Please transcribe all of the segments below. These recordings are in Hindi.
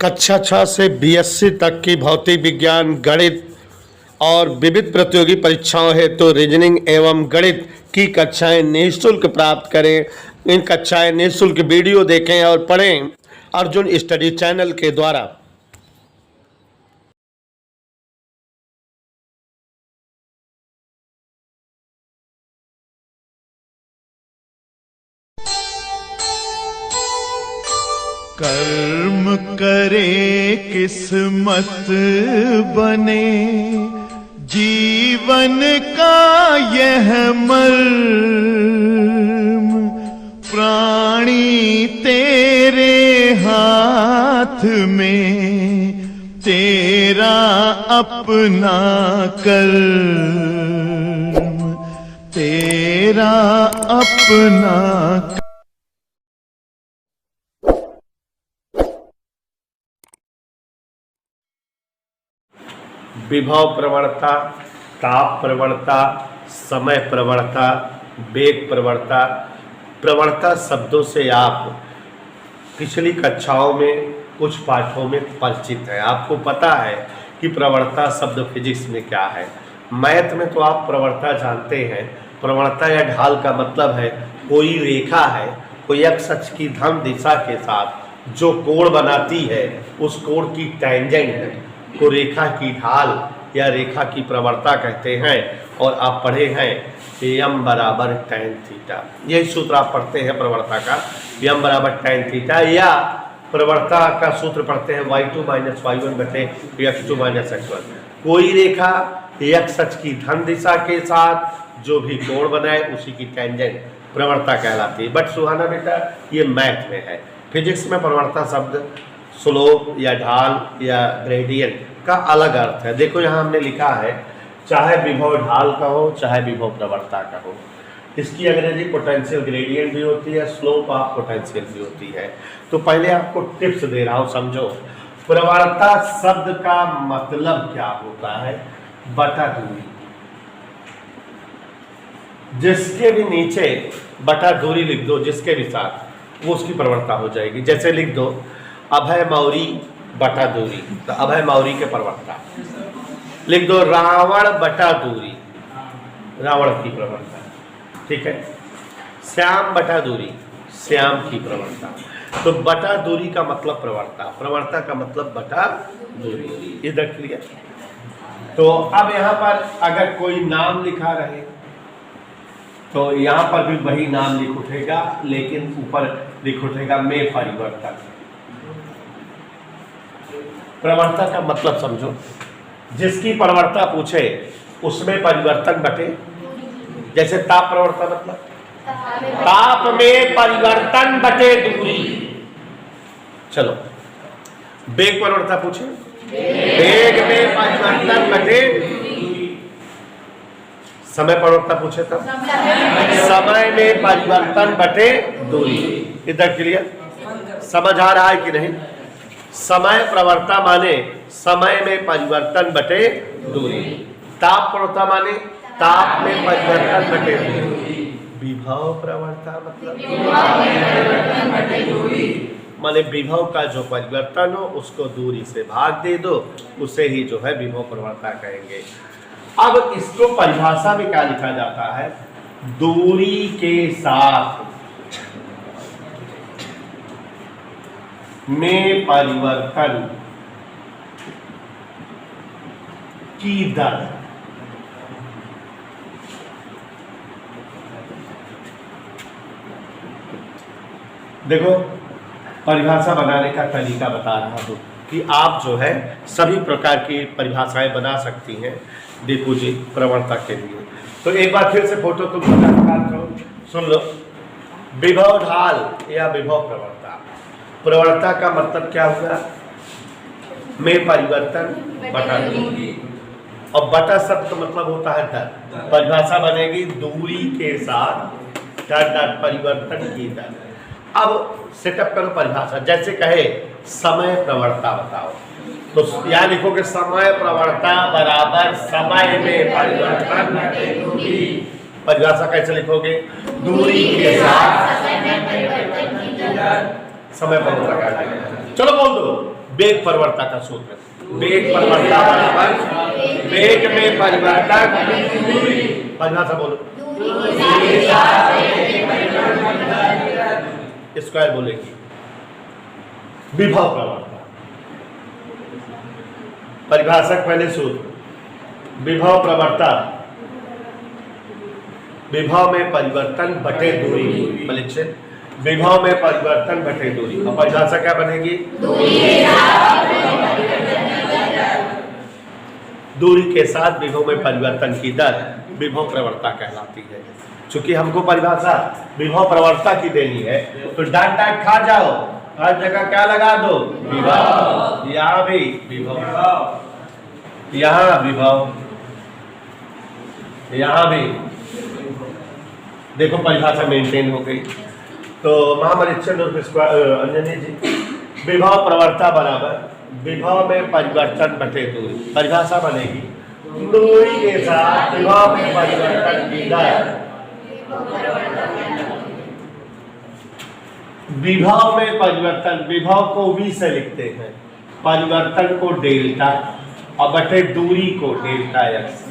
कक्षा 6 से बीएससी तक की भौतिक विज्ञान, गणित और विविध प्रतियोगी परीक्षाओं हेतु रीजनिंग एवं गणित की कक्षाएं निःशुल्क प्राप्त करें। इन कक्षाएं निःशुल्क वीडियो देखें और पढ़ें अर्जुन स्टडी चैनल के द्वारा। कर्म करे किस्मत बने, जीवन का यह मर्म, प्राणी तेरे हाथ में, तेरा अपना कर्म, तेरा अपना। विभव प्रवणता, ताप प्रवणता, समय प्रवणता, वेग प्रवणता। प्रवणता शब्दों से आप पिछली कक्षाओं में कुछ पाठों में परिचित हैं। आपको पता है कि प्रवणता शब्द फिजिक्स में क्या है। मैथ में तो आप प्रवणता जानते हैं। प्रवणता या ढाल का मतलब है कोई रेखा है, कोई एक्स अक्ष की धन दिशा के साथ जो कोण बनाती है, उस कोण की टेंजेंट को रेखा की ढाल या रेखा की प्रवणता कहते हैं। और आप पढ़े हैं यम बराबर tan थीटा, यही सूत्र आप पढ़ते हैं प्रवणता का, यम बराबर tan थीटा। या प्रवणता का सूत्र पढ़ते हैं y2 माइनस y1 बटे x2 माइनस x1। कोई रेखा x अक्ष की धन दिशा के साथ जो भी कोण बनाए उसी की टेंजेंट प्रवणता कहलाती है। बट सुहाना बेटा ये मैथ में है। फिजिक्स में प्रवणता शब्द स्लोप या ढाल या ग्रेडियंट का अलग अर्थ है। देखो यहाँ हमने लिखा है, चाहे विभव ढाल का हो चाहे विभव प्रवणता का हो, इसकी अंग्रेजी पोटेंशियल ग्रेडियंट भी होती है, स्लोप ऑफ पोटेंशियल भी होती है। तो पहले आपको टिप्स दे रहा हूँ, समझो। प्रवणता शब्द का मतलब क्या होता है? बटा दूरी। जिसके भी नीचे बटा दूरी लिख दो, जिसके भी साथ, वो उसकी प्रवणता हो जाएगी। जैसे लिख दो अभय मौरी बटा दूरी, तो अभय मौरी के प्रवणता। लिख दो रावण बटा दूरी, रावण की प्रवणता। ठीक है। श्याम बटा दूरी, श्याम की प्रवणता। तो बटा दूरी का मतलब प्रवणता, प्रवणता का मतलब बटा दूरी। इधर क्लियर। तो अब यहाँ पर अगर कोई नाम लिखा रहे तो यहाँ पर भी वही नाम लिख उठेगा, लेकिन ऊपर लिख उठेगा में परिवर्तन। प्रवणता का मतलब समझो, जिसकी प्रवणता पूछे उसमें परिवर्तन बटे। जैसे ताप प्रवणता मतलब ताप में परिवर्तन बटे दूरी। चलो वेग प्रवणता पूछे, वेग में परिवर्तन बटे। समय प्रवणता पूछे तब समय में परिवर्तन बटे दूरी। इधर क्लियर? समझ आ रहा है कि नहीं? समय प्रवणता माने समय में परिवर्तन बटे दूरी। ताप प्रवणता माने ताप में परिवर्तन बटे दूरी। विभव प्रवणता मतलब माने विभव का जो परिवर्तन हो उसको दूरी से भाग दे दो, उसे ही जो है विभव प्रवणता कहेंगे। अब इसको परिभाषा में क्या लिखा जाता है? दूरी के साथ में परिवर्तन की दर। देखो परिभाषा बनाने का तरीका बता रहा हूं कि आप जो है सभी प्रकार की परिभाषाएं बना सकती हैं। देखो जी प्रवणता के लिए तो एक बार फिर से फोटो तुम सुन लो। विभव ढाल या विभव प्रवणता। प्रवणता का मतलब क्या होगा? में परिवर्तन बटा दूरी। और बटा शब्द का मतलब होता है दर। परिभाषा बनेगी दूरी के साथ दर परिवर्तन की दर। अब सेटअप करो परिभाषा। जैसे कहे समय प्रवणता बताओ, तो यहाँ लिखोगे समय प्रवणता बराबर समय में परिवर्तन बटे दूरी। परिभाषा कैसे लिखोगे? दूरी के साथ समय पर लगा। चलो बोल दो, वेग परिवर्तन का सूत्र, वेग परिवर्तन बराबर वेग में परिवर्तन, परिभाषा बोलो, स्क्वायर बोलेगी, विभव प्रवणता। परिभाषक पहले सूत्र, विभव प्रवणता विभव में परिवर्तन बटे दूरी, परीक्षित विभव में परिवर्तन बटे दूरी। अब परिभाषा क्या बनेगी, दूरी के साथ विभव में परिवर्तन की दर विभव प्रवणता कहलाती है। चूंकि हमको परिभाषा विभव प्रवणता की देनी है तो डांट डांट खा जाओ, हर जगह क्या लगा दो, विभव, यहाँ भी विभव, यहाँ विभव, यहाँ भी। देखो परिभाषा मेंटेन हो गई। तो महामरीक्षण अंजनी जी, विभव प्रवणता बराबर विभव में परिवर्तन बटे दूरी। परिभाषा बनेगी दूरी के साथ विभव में परिवर्तन की दर, विभव में परिवर्तन, विभव को v से लिखते हैं, परिवर्तन को डेल्टा और बटे दूरी को डेल्टा x।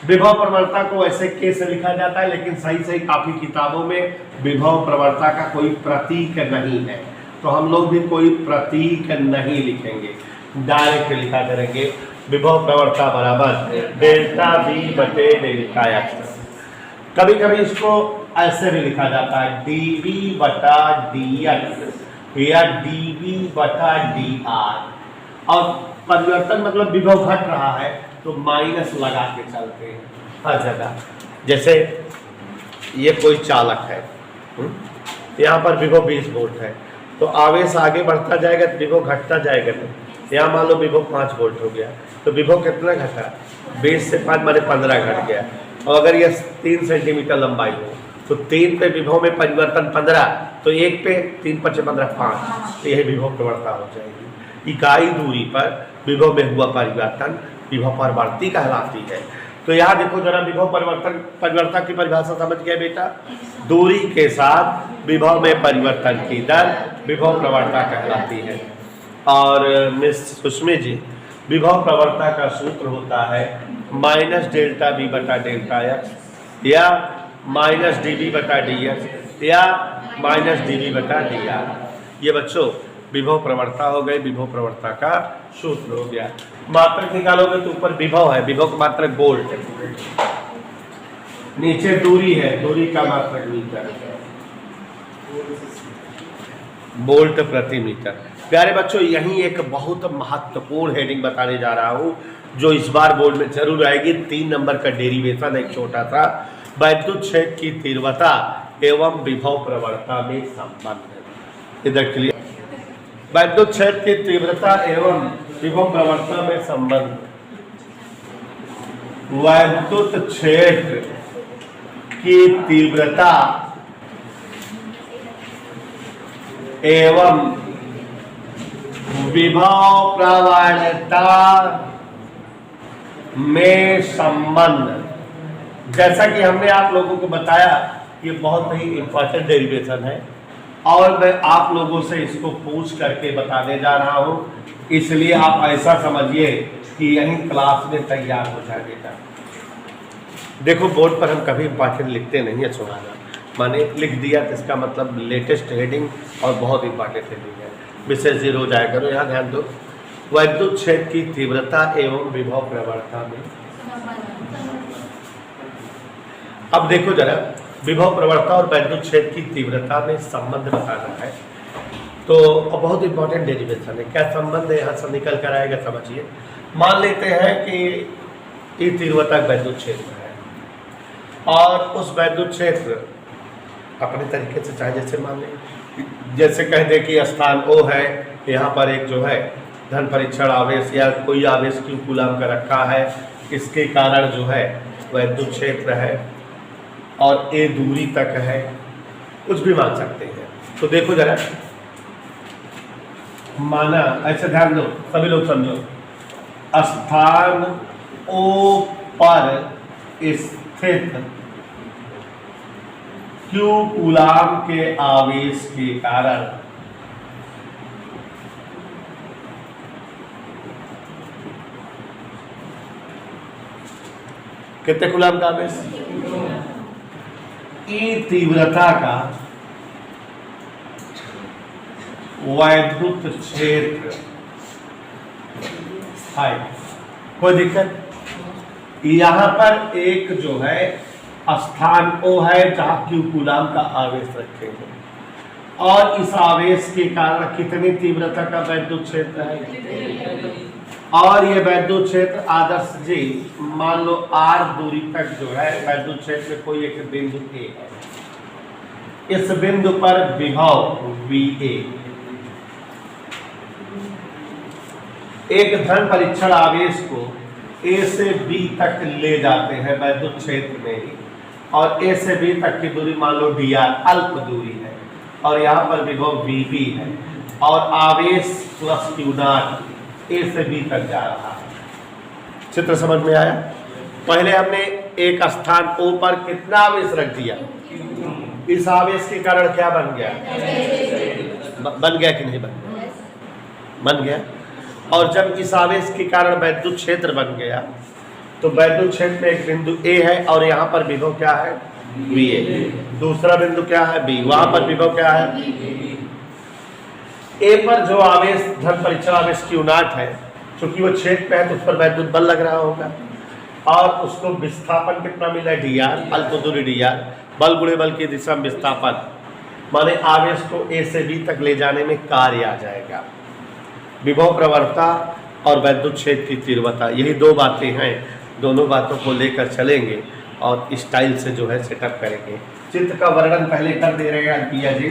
विभव प्रवणता को ऐसे के से लिखा जाता है, लेकिन सही सही काफी किताबों में विभव प्रवणता का कोई प्रतीक नहीं है, तो हम लोग भी कोई प्रतीक नहीं लिखेंगे, डायरेक्ट लिखा करेंगे विभव प्रवणता बराबर डेल्टा v बटे डेल्टा x। कभी कभी इसको ऐसे भी लिखा जाता है dv बटा dx या dv बटा dr, और परिवर्तन मतलब विभव घट रहा है तो माइनस लगा के चलते हैं हर जगह। जैसे ये कोई चालक है, यहाँ पर विभव 20 वोल्ट है, तो आवेश आगे बढ़ता जाएगा तो विभव घटता जाएगा। तो यहाँ मान लो विभव 5 वोल्ट हो गया, तो विभव कितना घटा, 20 से 5 माने 15 घट गया। और अगर ये 3 सेंटीमीटर लंबाई हो तो 3 पे विभव में परिवर्तन 15, तो 1 पे 3 × 15 5, तो यही विभव प्रवणता हो जाएगी। इकाई दूरी पर विभव में हुआ परिवर्तन विभव परिवर्ती कहलाती है। तो यहाँ देखो जरा, विभव परिवर्तन परिवर्तन की परिभाषा समझ गए बेटा, दूरी के साथ विभव में परिवर्तन की दर विभव प्रवणता कहलाती है। और मिस सुषमा जी, विभव प्रवणता का सूत्र होता है माइनस डेल्टा v बटा डेल्टा x या माइनस dv बटा dx या माइनस dv बटा dr। ये बच्चों विभव प्रवणता हो गई, विभव प्रवणता का सूत्र हो गया। मात्रक निकालोगे तो ऊपर विभव है, विभव का मात्रक वोल्ट है, नीचे दूरी है, दूरी का मात्रक मीटर, वोल्ट प्रति मीटर। प्यारे बच्चों, यही एक बहुत महत्वपूर्ण हेडिंग बताने जा रहा हूं जो इस बार बोर्ड में जरूर आएगी। 3 नंबर का डेरिवेशन एक छोटा सा, वैद्युत क्षेत्र की तीव्रता एवं विभव प्रवणता में संबंध। इधर क्लियर, वैद्युत क्षेत्र की तीव्रता एवं विभव प्रवणता में संबंध। वैद्युत क्षेत्र की तीव्रता एवं विभव प्रवणता में संबंध। जैसा कि हमने आप लोगों को बताया, ये बहुत ही इंपॉर्टेंट डेरिवेशन है और मैं आप लोगों से इसको पूछ करके बताने जा रहा हूं, इसलिए आप ऐसा समझिए कि यही क्लास में तैयार हो जाएगा। देखो बोर्ड पर हम कभी इंपॉर्टेंट लिखते नहीं है, सुनाना माने लिख दिया तो इसका मतलब लेटेस्ट हेडिंग और बहुत इंपॉर्टेंट हेडिंग है, विशेष 0 हो जाया करो। यहाँ ध्यान दो, वैद्युत क्षेत्र की तीव्रता एवं विभव प्रवणता में। अब देखो जरा, विभव प्रवणता और वैद्युत क्षेत्र की तीव्रता में संबंध बताना है, तो बहुत इंपॉर्टेंट डेरिवेशन है। क्या संबंध है यहाँ से निकल कर आएगा, समझिए। मान लेते हैं कि ये तीव्रता वैद्युत क्षेत्र है और उस वैद्युत क्षेत्र अपने तरीके से चाहे जैसे मान लें, जैसे कह दे कि स्थान O है, यहाँ पर एक जो है धन परीक्षण आवेश या कोई आवेश Q कूलम का रखा है, इसके कारण जो है वैद्युत क्षेत्र है और A दूरी तक है, कुछ भी मान सकते हैं। तो देखो जरा, माना ऐसे ध्यान दो, सभी लोग समझो, स्थान O पर स्थित Q कूलम के आवेश के कारण कितने कूलाम का आवेश? ई तीव्रता का वैद्युत क्षेत्र है। कोई दिक्कत? यहां पर एक जो है स्थान O है जहां Q कूलाम का आवेश रखेंगे, और इस आवेश के कारण कितनी तीव्रता का वैद्युत क्षेत्र है, और ये वैद्युत क्षेत्र आदर्श जी मान लो R दूरी तक जो है वैद्युत क्षेत्र में कोई एक बिंदु A है, इस बिंदु पर विभव VA, एक धन परीक्षण आवेश को A से B तक ले जाते हैं वैद्युत क्षेत्र में ही, और A से B तक की दूरी मान लो dr अल्प दूरी है, और यहाँ पर विभव VB है, और आवेश प्लस Q नॉट A से B तक जा रहा है। चित्र समझ में आया? पहले हमने एक स्थान O पर कितना आवेश रख दिया, इस आवेश के कारण क्या बन गया? बन गया कि नहीं बन गया? बन गया। और जब इस आवेश के कारण वैद्युत क्षेत्र बन गया, तो वैद्युत क्षेत्र में एक बिंदु A है और यहाँ पर विभव क्या है? VA। दूसरा बिंदु क्या है? B। वहां पर विभव क्या है? A पर जो आवेश धन परीक्षण आवेश Q नॉट है, क्योंकि वो क्षेत्र पे है तो उस पर वैद्युत बल लग रहा होगा, और उसको विस्थापन कितना मिला है? dr अल्प दूरी dr, बल गुणे बल की दिशा में विस्थापन, माने आवेश को A से B तक ले जाने में कार्य आ जाएगा। विभव प्रवणता और वैद्युत क्षेत्र की तीव्रता, यही दो बातें हैं, दोनों बातों को लेकर चलेंगे और स्टाइल से जो है सेटअप करेंगे। चित्र का वर्णन पहले कर दे रहे हैं पिया जी।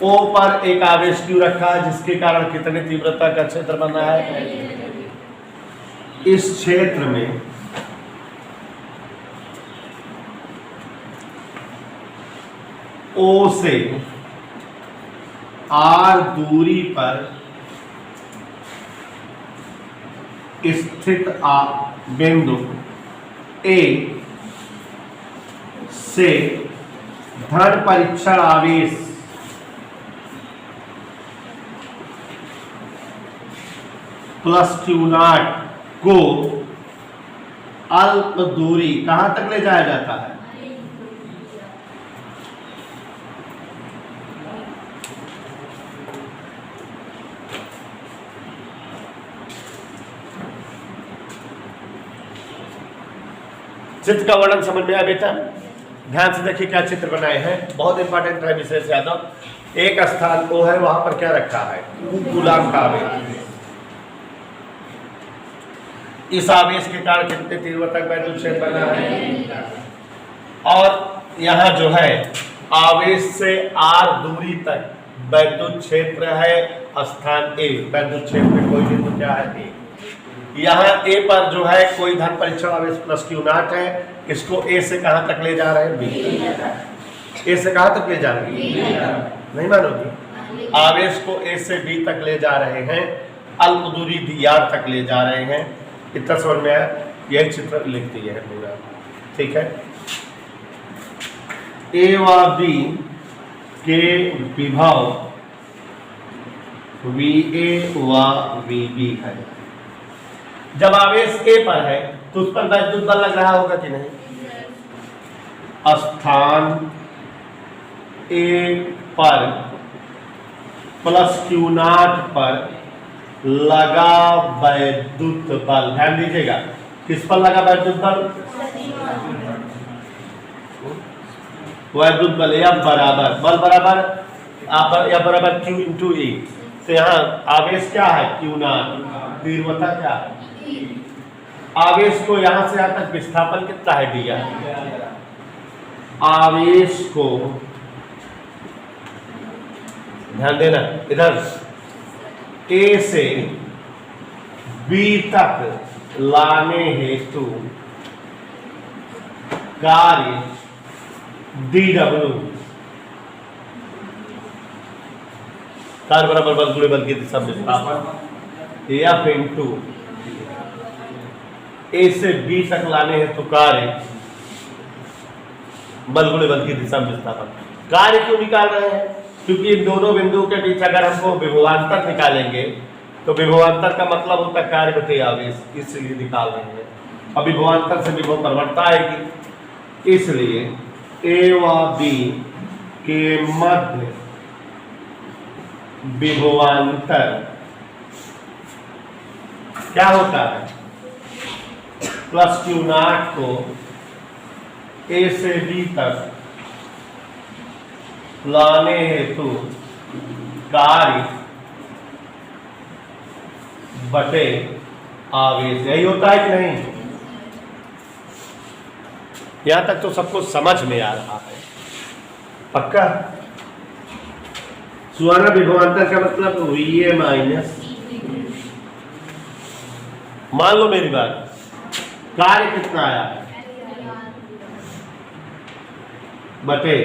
O पर एक आवेश Q रखा है जिसके कारण कितनी तीव्रता का क्षेत्र बना है? इस क्षेत्र में O से R दूरी पर स्थित बिंदु A से धन परीक्षण आवेश प्लस Q नॉट को अल्प दूरी कहां तक ले जाया जाता है? चित्र का वर्णन समझ में आया बेटा? ध्यान से देखिए क्या चित्र बनाए हैं, बहुत इंपॉर्टेंट है विशेष यादव। एक स्थान O है, वहां पर क्या रखा है? कूलाम का आवेश। इस आवेश के कारण कितने तीव्रता का वैद्युत क्षेत्र बना है, और यहाँ जो है आवेश से R दूरी तक वैद्युत क्षेत्र है स्थान A, वैद्युत क्षेत्र में कोई बिंदु क्या है? A। यहाँ A पर जो है कोई धन परीक्षण आवेश प्लस Q नॉट है, इसको A से कहां तक ले जा रहे हैं? B। A से कहां तक ले जा रहे हैं? नहीं मानोगी? आवेश को A से B तक ले जा रहे हैं, अल्प दूरी dr तक ले जा रहे हैं। इतना समझ में आया? यही चित्र लिख दिया है पूरा, ठीक है। A व B के विभव VA व VB है। जब आवेश A पर है तो उस पर वैद्युत बल लग रहा होगा कि नहीं? स्थान A पर प्लस Q नॉट पर लगा वैद्युत बल, ध्यान दीजिएगा, किस पर लगा वैद्युत बल? वैद्युत बल या बराबर बल बराबर या बराबर Q इंटू E। तो यहाँ आवेश क्या है? Q नॉट, तीव्रता क्या है? आवेश को यहां से यहां तक विस्थापन कितना है? dr। आवेश को ध्यान देना, इधर A से B तक लाने हेतु कार्य dw, कार्य बराबर बल गुणे बल की दिशा में विस्थापन, F इंटू A से B तक लाने हेतु कार्य बल गुणे बल की दिशा में विस्थापन। कार्य क्यों निकाल रहे हैं? क्योंकि इन दोनों बिंदुओं के बीच अगर हमको विभवांतर निकालेंगे तो विभवांतर का मतलब होता है कार्य बटे आवेश, इसलिए निकाल रहे हैं। और विभवांतर से विभव प्रवणता आएगी, इसलिए ए व बी के मध्य विभवांतर क्या होता है, प्लस क्यू नॉट को ए से बी तक लाने हेतु कार्य बटे आवेश, यही होता है कि नहीं? यहां तक तो सबको समझ में आ रहा है, पक्का? सुहाना विभवांतर का मतलब VA माइनस, मान लो मेरी बात, कार्य कितना आया है बटे,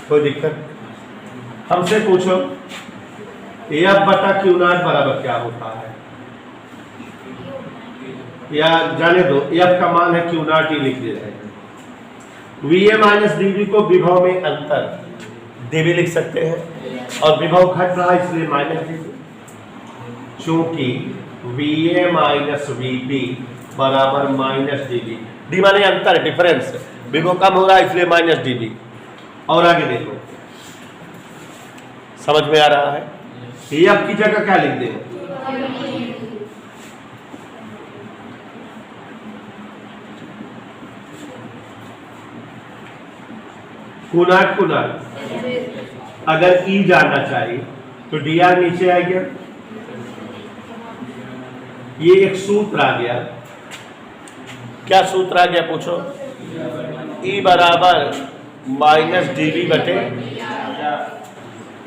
कोई दिक्कत? हमसे पूछो F बटा क्यू नॉट बराबर क्या होता है, या जाने दो F का मान है क्यू नॉट ही लिख दे रहे हैं। VA माइनस DB को विभव में अंतर DB लिख सकते हैं, और विभव घट रहा है इसलिए माइनस DB, चूंकि VA माइनस VB बराबर माइनस DB, डी माने अंतर, डिफरेंस, विभव कम हो रहा है इसलिए माइनस DB। और आगे देखो, समझ में आ रहा है? F की जगह क्या लिख दें, कुनाट कुनाट, अगर E जानना चाहिए तो DR नीचे आ गया, ये एक सूत्र आ गया, क्या सूत्र आ गया पूछो, E बराबर माइनस DB बटे,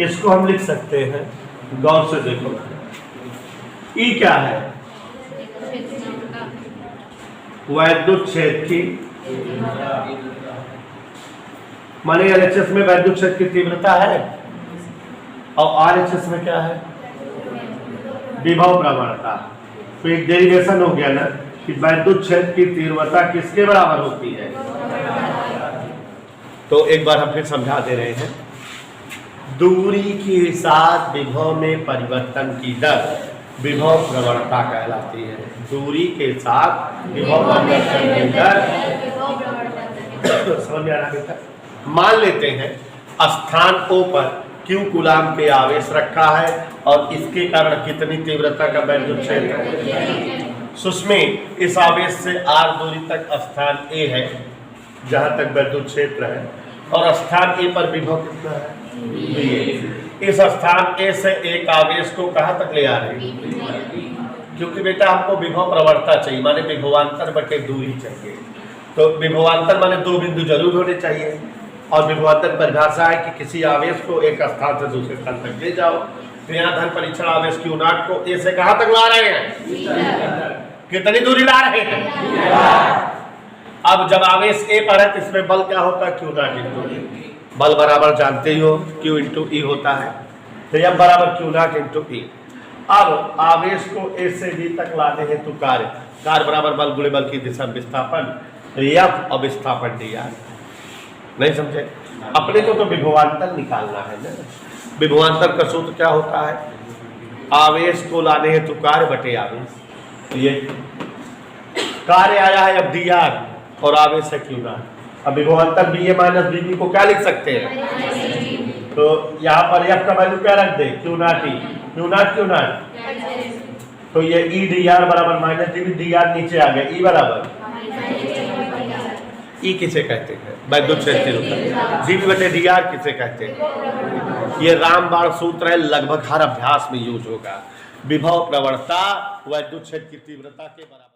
इसको हम लिख सकते हैं, गौर से देखो, E क्या है, वैद्युत क्षेत्र की, माने LHS में वैद्युत क्षेत्र की तीव्रता है, और RHS में क्या है, विभव प्रवणता। तो एक डेरिवेशन हो गया ना कि वैद्युत क्षेत्र की तीव्रता किसके बराबर होती है। तो एक बार हम फिर समझा दे रहे हैं, दूरी के साथ विभव में परिवर्तन की दर विभव प्रवणता कहलाती है। दूरी के साथ विभव परिवर्तन की दर समझ में आ रहा है? मान लेते हैं स्थान O पर Q कूलाम के आवेश रखा है और इसके कारण कितनी तीव्रता का वैद्युत क्षेत्र है। सुस्मित, इस आवेश से R दूरी तक स्थान A है जहां तक वैद्युत क्षेत्र है, और स्थान A पर विभव कितना है, V। इस स्थान A से एक आवेश को कहां तक ले आ रहे हैं, क्योंकि बेटा हमको विभव प्रवणता चाहिए, माने विभवांतर बटे दूरी चाहिए। तो विभवांतर माने दो बिंदु जरूर होने चाहिए, और विभवांतर परिभाषा है कि किसी आवेश को एक स्थान से दूसरे स्थान तक ले जाओ। तो यहाँ धन परीक्षण आवेश क्यू नॉट को ए से कहां तक ला रहे हैं, कितनी दूरी ला रहे हैं। अब जब आवेश ए पर है तो इसमें बल क्या होता है, क्यू नॉट इंटू ई। बल बराबर जानते ही हो, क्यू इंटू ई होता है, तो यह बराबर क्यू नॉट इंटू ई। अब आवेश को ए से बी तक लाने हेतु कार्य बराबर बल गुणे बल की दिशा विस्थापन F और विस्थापन DR। नहीं समझे? अपने को तो विभवांतर निकालना है ना। विभवांतर का सूत्र क्या होता है, आवेश को लाने हेतु कार्य बटे आवेश। ये कार्य आया है अब DR और आवेश है क्यू नॉट। अब विभवांतर VA माइनस VB को क्या लिख सकते हैं, तो यहाँ पर F का वैल्यू क्या रख दे, Q nought E, Q nought. तो ये E DR बराबर माइनस DB, DR नीचे आ गया, E बराबर E किसे कहते हैं, वैद्युत क्षेत्र होता। जीबी बटे DR किसे कहते हैं, ये रामबाण सूत्र है, लगभग हर अभ्यास में यूज होगा। विभव प्रवणता वैद्युत क्षेत्र की तीव्रता के बराबर।